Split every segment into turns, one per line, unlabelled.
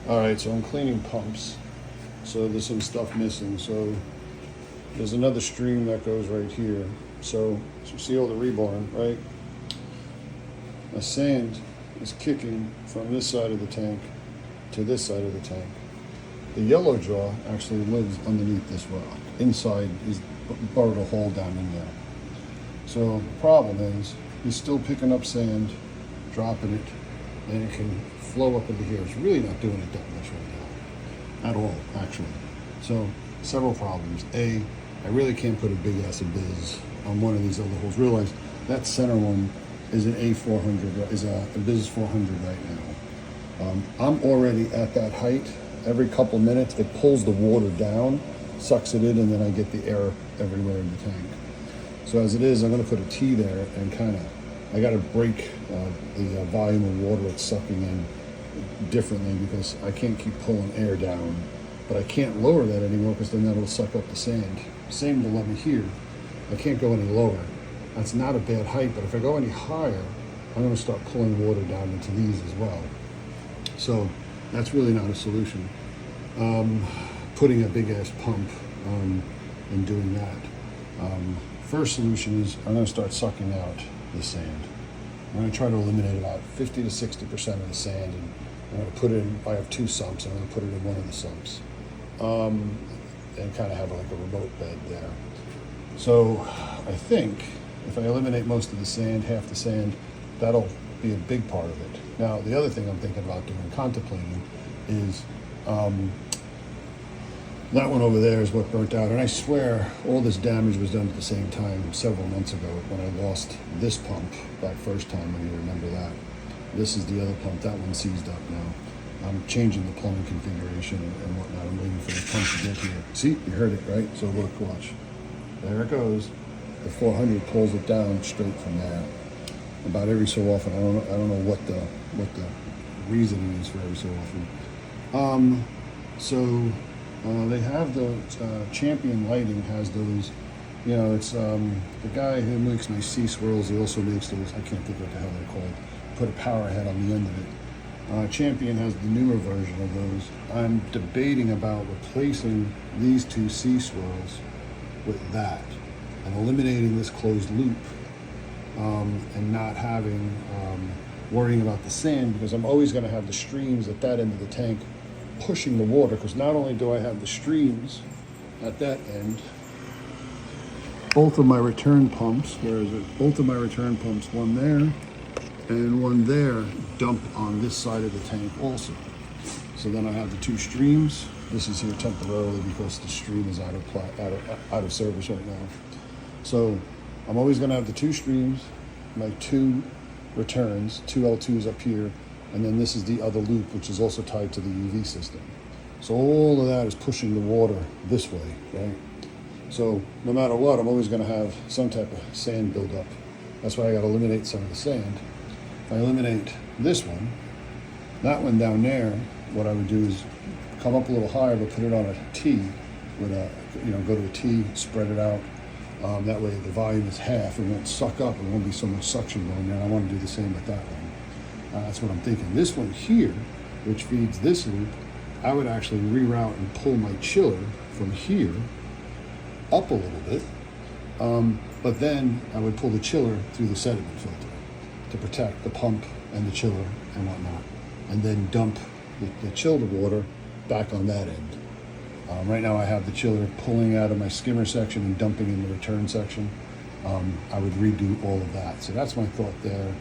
All right, so I'm cleaning pumps. So there's some stuff missing. So there's another stream that goes right here. So you see all the reborn, right? The sand is kicking from this side of the tank to this side of the tank. The yellow jaw actually lives underneath this rock. Inside, he's burrowed a hole down in there. So the problem is, he's still picking up sand, dropping it, and it can flow up into here. It's really not doing it that much right now. At all, actually. So, several problems. A, I really can't put a big ass Abiz on one of these other holes. Realize that center one is an A400, is a Abiz 400 right now. I'm already at that height. Every couple minutes, it pulls the water down, sucks it in, and then I get the air everywhere in the tank. So as it is, I'm going to put a T there and I got to break the volume of water it's sucking in differently because I can't keep pulling air down. But I can't lower that anymore because then that'll suck up the sand. Same dilemma here. I can't go any lower. That's not a bad height, but if I go any higher, I'm going to start pulling water down into these as well. So that's really not a solution. Putting a big ass pump and doing that. First solution is I'm going to start sucking out the sand. I'm going to try to eliminate about 50 to 60% of the sand, and I'm going to put it in. I have two sumps. I'm going to put it in one of the sumps, and kind of have like a remote bed there. So I think if I eliminate most of the sand, half the sand, that'll be a big part of it. Now the other thing I'm thinking about doing, contemplating, is that one over there is what burnt out. And I swear all this damage was done at the same time several months ago when I lost this pump that first time, when you remember that. This is the other pump. That one seized up now. I'm changing the plumbing configuration and whatnot. I'm waiting for the pump to get here. See, you heard it, right? So look, watch. There it goes. The 400 pulls it down straight from there. About every so often, I don't know what the reasoning is for every so often. They have the Champion Lighting has those, it's the guy who makes my sea swirls. He also makes those, I can't think what the hell they're called. Put a power head on the end of it. Champion has the newer version of those. I'm debating about replacing these two sea swirls with that and eliminating this closed loop and not having, worrying about the sand, because I'm always going to have the streams at that end of the tank pushing the water, because not only do I have the streams at that end, both of my return pumps, where is it? Both of my return pumps, one there and one there, dump on this side of the tank also. So then I have the two streams. This is here temporarily because the stream is out of service right now. So I'm always going to have the two streams, my two returns, two L2s up here, and then this is the other loop, which is also tied to the UV system. So all of that is pushing the water this way, right? So no matter what, I'm always going to have some type of sand buildup. That's why I got to eliminate some of the sand. If I eliminate this one, that one down there, what I would do is come up a little higher, but put it on a T with a, go to a T, spread it out. That way the volume is half. It won't suck up. It won't be so much suction going there. I want to do the same with that one. That's what I'm thinking. This one here, which feeds this loop, I would actually reroute and pull my chiller from here up a little bit. But then I would pull the chiller through the sediment filter to protect the pump and the chiller and whatnot. And then dump the chilled water back on that end. Right now I have the chiller pulling out of my skimmer section and dumping in the return section. I would redo all of that. So that's my thought there.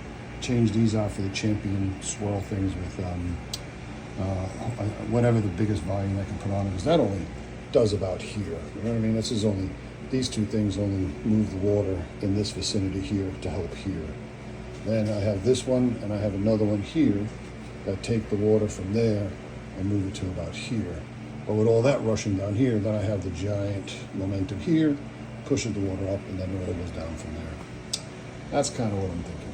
Change these out for the Champion swirl things with whatever the biggest volume I can put on it, because that only does about here. You know what I mean? These two things only move the water in this vicinity here to help here. Then I have this one and I have another one here that take the water from there and move it to about here. But with all that rushing down here, then I have the giant momentum here, pushes the water up, and then it all goes down from there. That's kind of what I'm thinking.